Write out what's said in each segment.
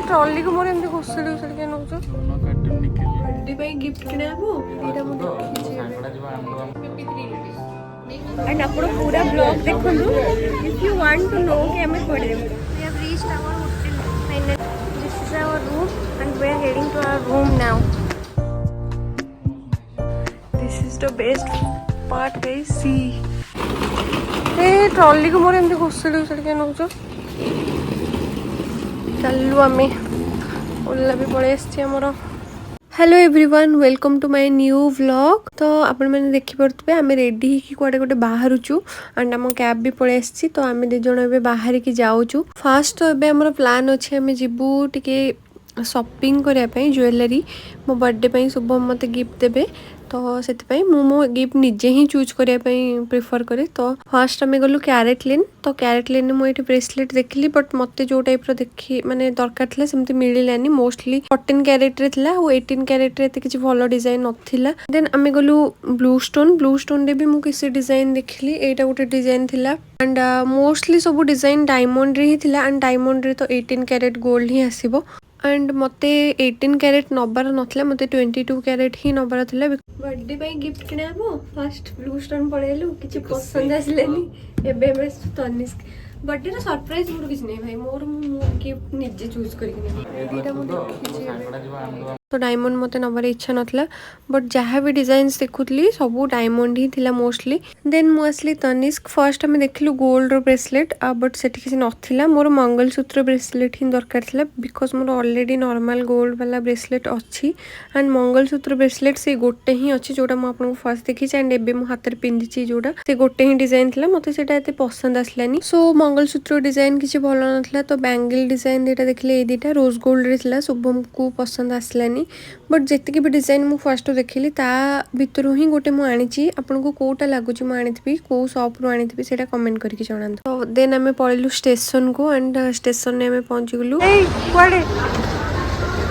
Trolley को मोर एमती घोसड़ी घोसड़ी के नउछ बर्थडे पे गिफ्ट किने आबो एटा मु देखि एंड आपण पूरा ब्लॉग देखनु if you want to know कि हमें पड़े we have reached our hotel finally this is our room and we are heading to our room now this is the best part guys see a trolley को मोर एमती घोसड़ी घोसड़ी के नउछ चलू आम ओला भी पड़े आमर hello everyone welcome to my new vlog तो आपण मैंने देखिपे आम रेडी होगी कड़े गोटे बाहरुचु एंड आम कैब भी पड़े आसी तो आम दिज बाहर की जाऊँ फास्ट तो ये आम प्लान अच्छे आम जीवु टिके शॉपिंग करने ज्वेलरी मो बर्थडे शुभम मत गिफ्ट देबे तो से मो गिफ्ट निजे ही चूज करने प्रिफर करे तो फास्ट आम गलु क्यारेट लेन तो क्यारेट लेन मुझे ब्रेसलेट देखली बट मत जो टाइप देखी माने दरकार था सेमती मिलानी मोस्टली 14 क्यारेट रे थिला और 18 क्यारेट रे किसी भल डिजाइन नथिला देन आम गलु ब्लू स्टोन रे भी मु किसी डिजाइन देखली एटा गोटे डिजाइन थिला एंड मोस्टली सब डिजाइन डायमंड रे ही थिला एंड डायमंड रे तो 18 क्यारेट गोल्ड ही आसीबो एंड मते 18 क्यारेट नबार नथला मते 22 क्यारेट ही नबार थिला बर्थडे पे गिफ्ट किने आबो फर्स्ट ब्लू स्टोन पळेलु किछि पसंद आसलेनी एबे बस तनिष्क बर्थडे रे सरप्राइज मोर किछि नै भाई मोर गिफ्ट निजे चूज करके एटा मो देखि तो डायमंड मते नबार इच्छा नथला बट जहाँ भी डिजाइन्स देखुतली सब डायमंड ही थिला मोस्टली देन मु असली तनिष्क फर्स्ट हमें देखलु गोल्ड रो ब्रेसलेट बट सेठी किछि नथिला मोर मंगलसूत्र ब्रेसलेट ही दरकार थिला because more already normal gold वाला ब्रेसलेट अच्छी एंड मंगलसूत्र ब्रेसलेट से गोटे ही अच्छी जोटा मु आपन फर्स्ट देखी एंड एबे मु हाथ रे पिंदिची जोटा से गोटे ही डिजाइन थिला मते सेटा एते पसंद आसलानी सो मंगलसूत्र डिजाइन किछि भलो नथला तो बैंगल डिजाइन देटा देखले ए दिटा रोज गोल्ड रे थिला शुभम को पसंद आसलानी बट जितकी भी डिजाइन मु फर्स्ट देखिली ता भितरु ही गोटे मु आनी आपन को कोटा लागुची मु आनी को शॉप रु आनी सेटा कमेंट करके जणान तो देन आमे पळिलु स्टेशन को एंड स्टेशन ने आमे पहुंची गलु ए कुआडे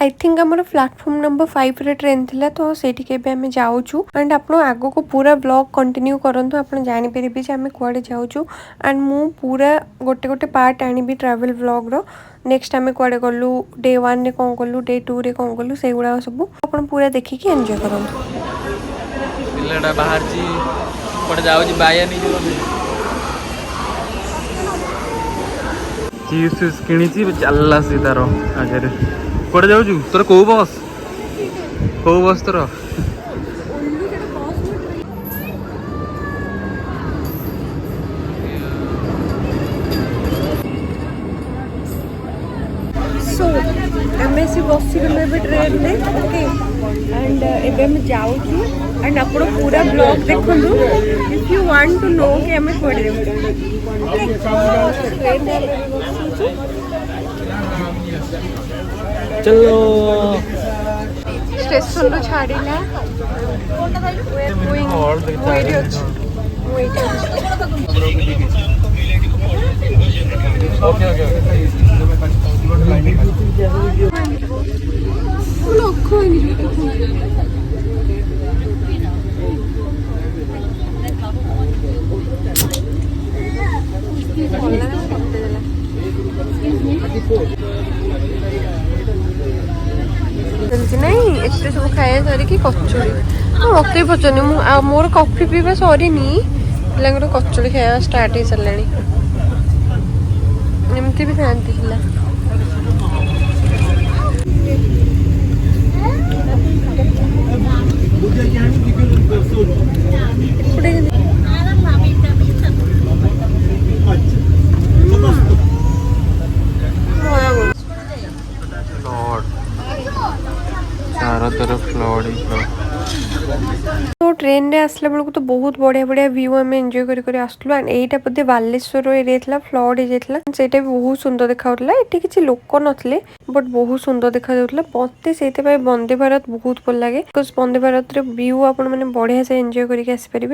आई थिंक आम प्लाटफॉर्म नंबर 5 रे ट्रेन थिला तो सेठी के आमे जाउछु एंड आपण आगो को पूरा ब्लॉग कंटिन्यू करंतु आपण जानि परिबे जे आमे कुआडे जाउछु एंड मु पूरा गोटे गोटे पार्ट आनिबी ट्रैवल ब्लॉग रो नेक्स्ट आमे कुआडे गलु डे 1 रे कोन गलु डे 2 रे कोन गलु से गुडा सब आपण पूरा देखि के एन्जॉय करंतु पिल्लाडा बाहर जी पड़ जाउ जी बाया नि जो चीज किणी छी चलला सी तारो आगे रे पड़ जाउ छु तोर को बस तोर सो आमे सी बसी गले ट्रेन में ओके एंड एबे हम जाऊ छी एंड आपण पूरा ब्लॉग देखलु if you want to know कि हमें पड़े चलो स्टेशन रो छाड़ीला ओके नहीं एत सब खाया सरिकी कचोड़ी मत पचारे मोर कॉफी पीवा सरीनी पिला कचोड़ी खाया स्टार्ट हो सारे एमती भी खाती चारों तरफ फ्लड तो ट्रेन रे आसला बेलू तो बहुत बढ़िया बढ़िया व्यू आम एंजॉय कर आसलु and Etah Bodhe Baleshwar area था फ्लड हो जाता सेटा भी बहुत सुंदर देखा ये किसी लोक नथिले बट बहुत सुंदर देखा मत से वंदे भारत बहुत भल लगे बिकज वंदे भारत व्यू आपण मैंने बढ़िया से एंजॉय करके आसपारे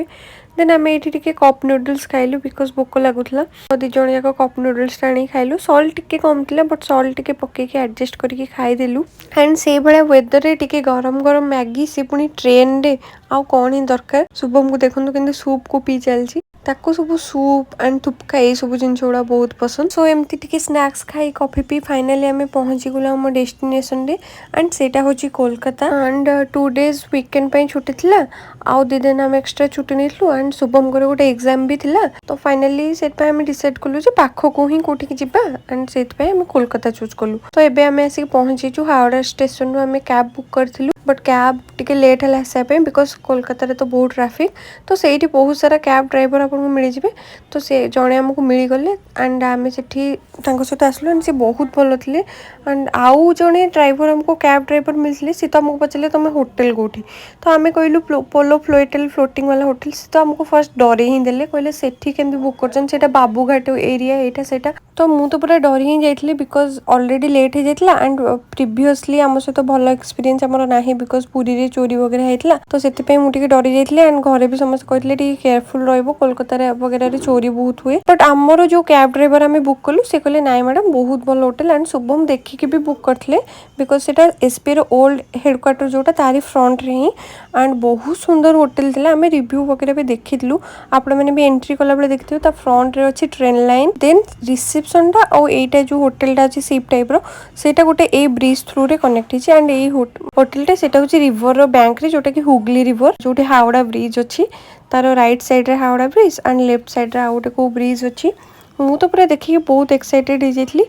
देन आम ये कप नूडल्स खाइलु बिकज भोक लगुला दिज जाक कप नूडल्स आनी खाइलु सल्ट टिके कम था बट सल्ट टिके पकईकि एडजस्ट करके खाईदेलु एंड से भाया वेदर रे टिके गरम गरम मैगी से पुणी ट्रेन रे आउ कौन ही दरकार शुभम को देखो कि सूप को पी चलती ताको सब सूप एंड थुपका ये सब जिनस गुड़ा बहुत पसंद। सो एमती टिके स्नैक्स खाई कॉफी पी फाइनली आम पहुंची गलु आम डेस्टिनेशन रे एंड सेटा होची कोलकाता एंड 2 डेज वीकेंड पे छुट्टी थिला आउ 2 दिन आम एक्स्ट्रा छुट्टी नेलु एंड शुभम को गोटे एग्जाम भी थिला तो फाइनली सेट पे हम डिसाइड कलु जे पाखो को ही कोठी की जिबा एंड सेट पे हम कोलकाता चूज कलु। तो एबे हम आसी पहुंची छु हावड़ा स्टेशन रो हम कैब बुक करथिलु बट कैब टिके लेट हला हिसाब पे बिकॉज कोलकाता रे तो बहुत ट्रैफिक तो सेठी बहुत सारा कैब ड्राइवर आपको मिल जिवे तो से जणे हमको मिल गले एंड आम सेठी तांको सहित आसलु एंड से बहुत भल थिले एंड आउ जणे ड्राइवर हमको कैब ड्राइवर मिलथिले से तो हमको पचले तुम होटल कोठी तो आम कहलु पोलो फ्लोटेल फ्लोटिंग वाला होटल से तो हमको फर्स्ट डरे ही देले कहले सेठी केमती बुक करछन सेटा बाबूघाट एरिया एटा सेटा तो मु तो पूरा डरी ही जाइतली बिकॉज ऑलरेडी लेट हो जाइतला एंड प्रीवियसली आम सहित भल एक्सपीरियंस हमर नाही बिकॉज पुरी रे चोरी वगैरह हेतला तो सेति पे मु टिके डरी जाइतली एंड घरे भी समस्त कहतले टिके केयरफुल रहबो कोलकाता रे वगैरह रे चोरी बहुत हुए बट हमरो जो कैब ड्राइवर हमें बुक कलु से कहले नाइ मैडम बहुत भल होटल एंड शुभम देखि के भी बुक करथले बिकॉज सेटा एसपी रो ओल्ड हेडक्वार्टर जोटा तारी फ्रंट रे ही एंड बहुत सुंदर होटल थिला हमें रिव्यू वगैरह भी देखितलु आपण माने भी एंट्री कला बेले देखिथिबे ता फ्रंट रे अछि ट्रेन लाइन देन रिसेप्शन टा और एटा जो होटल टा अछि शिप टाइप रो सेटा गोटे ए ब्रिज थ्रू रे कनेक्ट हिची एंड ए होटल टा सेटा होची रिवर रो बैंक रे जोटा कि हुगली रिवर जोटे हावड़ा ब्रिज अछि तारो राइट साइड रे Howrah bridge and left side रे आउटे को ब्रिज अछि मु तो पूरा देखि के बहुत एक्साइटेड हो जाइतली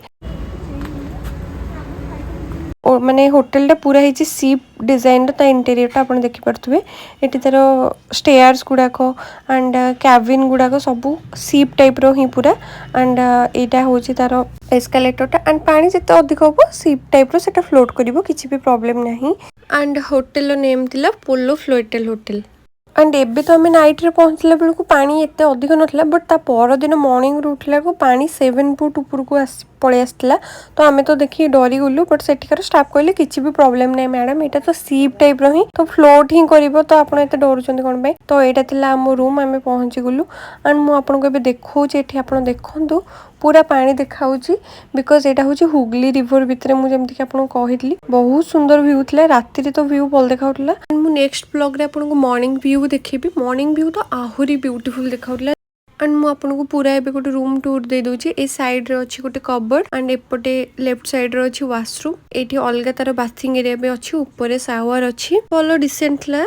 और माने होटल टा पूरा हिची शिप डिजाइन ता इंटीरियर टा आपण देखि परथुबे एटी तारो स्टेयर्स गुडाको एंड कैबिन गुडाको सब शिप टाइप रो ही पूरा एंड एटा होची तारो एस्केलेटर टा एंड पानी जते अधिक होबो शिप टाइप रो सेटा फ्लोट करिवो किछि भी प्रॉब्लम नाही एंड होटल रो नेम थिला पोलो फ्लोटेल होटल एंड एबे तो हमें नाइट रे पहुंचला बेल को पानी एते अधिक नथला बट ता पर दिन मॉर्निंग रे उठला को पानी 7 फुट ऊपर को पळे आस्तिला तो हमें तो देखि डरी गलु बट सेठिकार स्टाफ कहले किछि भी प्रॉब्लम नै मैडम एटा तो शिप टाइप रो ही तो फ्लोट ही करिवो तो आपण एते डरुचंदी कोन बे तो एटा थिला हम रूम हमें पहुंची गलु एंड मु आपण को एबे देखौ जे एठी आपण देखंतु पूरा पानी देखाउची बिकॉज एटा होची हुगली रिवर भितरे मु जेमति कि आपण कहितली बहुत सुंदर व्यू थिला राति रे तो व्यू भल देखाउतला एंड मु नेक्स्ट ब्लॉग रे आपण को मॉर्निंग व्यू देखेबी मॉर्निंग व्यू तो आहुरी ब्यूटीफुल देखाउतला एंड मु आपन को पूरा एबे गोटे रूम टूर दे दोची ए साइड रे अछि गोटे कबर्ड एंड एपटे लेफ्ट साइड रे अछि वॉशरूम एठी अलगा तार बाथिंग एरिया भी अछि ऊपर शावर अछि भलो डिसेंट ला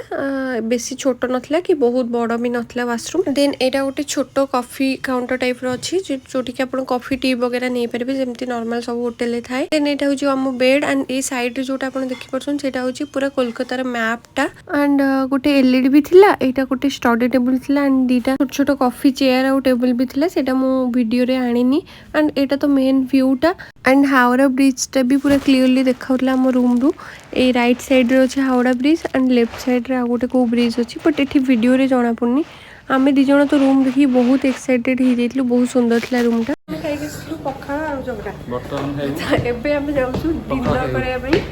बेसी छोटो नथला कि बहुत बड़ भी नथला वॉशरूम देन एटा गोटे छोटो कॉफी काउंटर टाइप रो अछि जोटी कि आपन कॉफी टी वगैरह नै परबे जेमति नॉर्मल सब होटल ले थाए देन एटा होची हम बेड एंड ए साइड रे जोटा आपन देखि परछन सेटा होची पूरा कोलकाता रे मैप टा एंड गोटे एलईडी भी थिला एटा गोटे स्टडी टेबल थिला एंड दीटा छोट छोट कॉफी चेयर और टेबल भी थिला सेटा मु वीडियो रे आनिनी एंड एटा तो मेन व्यू टा एंड हावड़ा ब्रिज टा भी पूरा क्लियरली देखाउतला हम रूम रु ए राइट साइड रे अछि Howrah bridge and left side रे आ गोटे को ब्रिज अछि बट एठी वीडियो रे जाना पड़नी आमे दी जण तो रूम देखि बहुत एक्साइटेड ही जेतलु बहुत सुंदर थिला रूम टा खाइ गेसलु पखाळ आ जगरा बर्तन खाइ एबे हम जाउछु डिनर करे भाई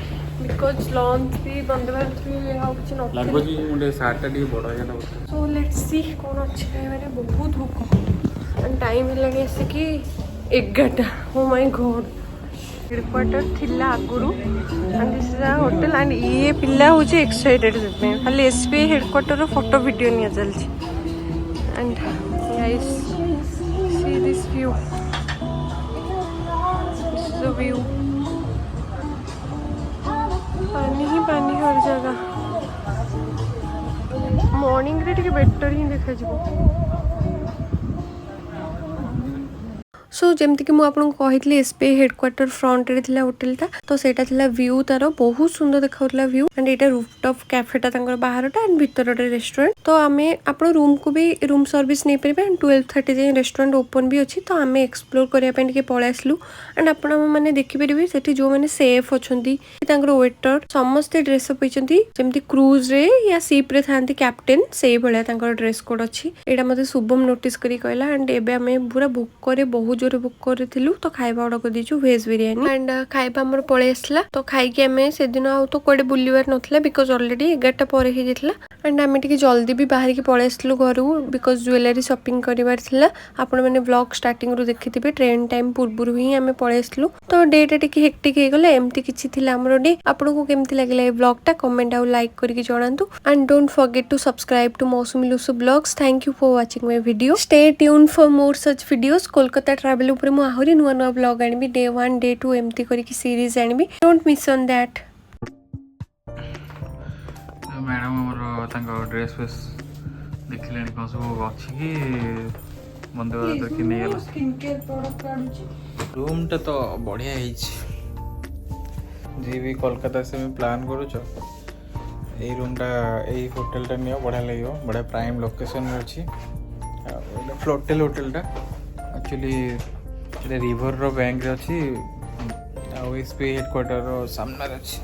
बिकॉज लंच भी बंद भारत भी हाउ किछ न लागो जी मुंडे सार्ट टी बड़ हेला सो लेट्स सी कोन अछि खाइबारे बहुत भूख एंड टाइम लगे ऐसे कि 11 ओ माय गॉड हेडक्वार्टर थिला आगुरु and this is a hotel and ये पिल्ला होची एक्साइटेड से खाली एसपी हेडक्वार्टर रो फोटो वीडियो निया चलची and guys see this view this is the view पानी ही पानी हर जगह मॉर्निंग रे टिके बेटर ही देखा जिवो सो जेमति कि मु आपन को कहितली एसपी हेडक्वार्टर फ्रंट रे थिला होटल ता तो सेटा थिला व्यू तारो बहुत सुंदर देखाउतला view and Etah rooftop cafe ता तांगर बाहरटा एंड भीतरटे रेस्टोरेंट तो आमे आपन रूम को भी रूम सर्विस नै परबे एंड 12:30 जे रेस्टोरेंट ओपन भी अछि तो आमे एक्सप्लोर करिया पे के पळे आसलु एंड आपन माने देखि परिबे सेठी जो माने सेफ अछंती तांगर वेटर समस्त ड्रेस अप होइचंती जेमति क्रूज रे या शिप रे थांती कैप्टन से भलिया तांगर ड्रेस कोड अछि एटा मते शुभम नोटिस करी कहला एंड एबे आमे पूरा बुक करे बहुत जोर ରୁ ବୁକ୍ କରିଥିଲୁ ତ ଖାଇବା ଅର୍ଡର କରିଦେଇଛୁ ଭେଜ ବିରିୟାନୀ ଆଣ୍ଡ ଖାଇବା ଆମର ପଳେଇ ଆସିଲା ତ ଖାଇକି ଆମେ ସେଦିନ ଆଉ ତ କୁଆଡେ ବୁଲିବାର ନଥିଲା ବିକଜ ଅଲରେଡି 11ଟା ପରେ ହେଇଯାଇଥିଲା ଆଣ୍ଡ ଆମେ ଟିକେ ଜଲ୍ଦି ବି ବାହାରିକି ପଳେଇ ଆସିଲୁ ଘରୁ ବିକଜ ଜୁଏଲାରୀ ସପିଂ କରିବାର ଥିଲା ଆପଣମାନେ ବ୍ଲଗ ଷ୍ଟାର୍ଟିଂରୁ ଦେଖିଥିବେ ଟ୍ରେନ୍ ଟାଇମ୍ ପୂର୍ବରୁ ହିଁ ଆମେ ପଳେଇ ଆସିଲୁ ତ ଡେଟା ଟିକେ ହେକ୍ଟିକ୍ ହେଇଗଲା ଏମିତି କିଛି ଥିଲା ଆମର ଡେ ଆପଣଙ୍କୁ କେମିତି ଲାଗିଲା ଏ ବ୍ଲଗଟା କମେଣ୍ଟ ଆଉ ଲାଇକ୍ କରିକି ଜଣାନ୍ତୁ and don't forget to subscribe to Mousumi लुसु blogs thank you for watching my video stay tuned for more such videos Kolkata travel ऊपर मु आहुरी नुआ नुआ ब्लॉग आनिबी डे 1 डे 2 एमती करके सीरीज आनिबी don't miss on that madam हमर तांको ड्रेस फेस देखिले कौन सब अछि कि बंदे भारत कि नहीं गला स्किन केयर प्रोडक्ट काढुची रूम तो बढ़िया जी भी कोलकाता से मैं प्लान करूँ यही रूमटा यही होटेलटा नियो बढ़िया लगे बढ़िया प्राइम लोकेशन में अच्छी फ्लोटेल होटेलटा एक्चुअली रिवर रो बैंक रे अच्छी एसपी हेडक्वार्टर सामने अच्छी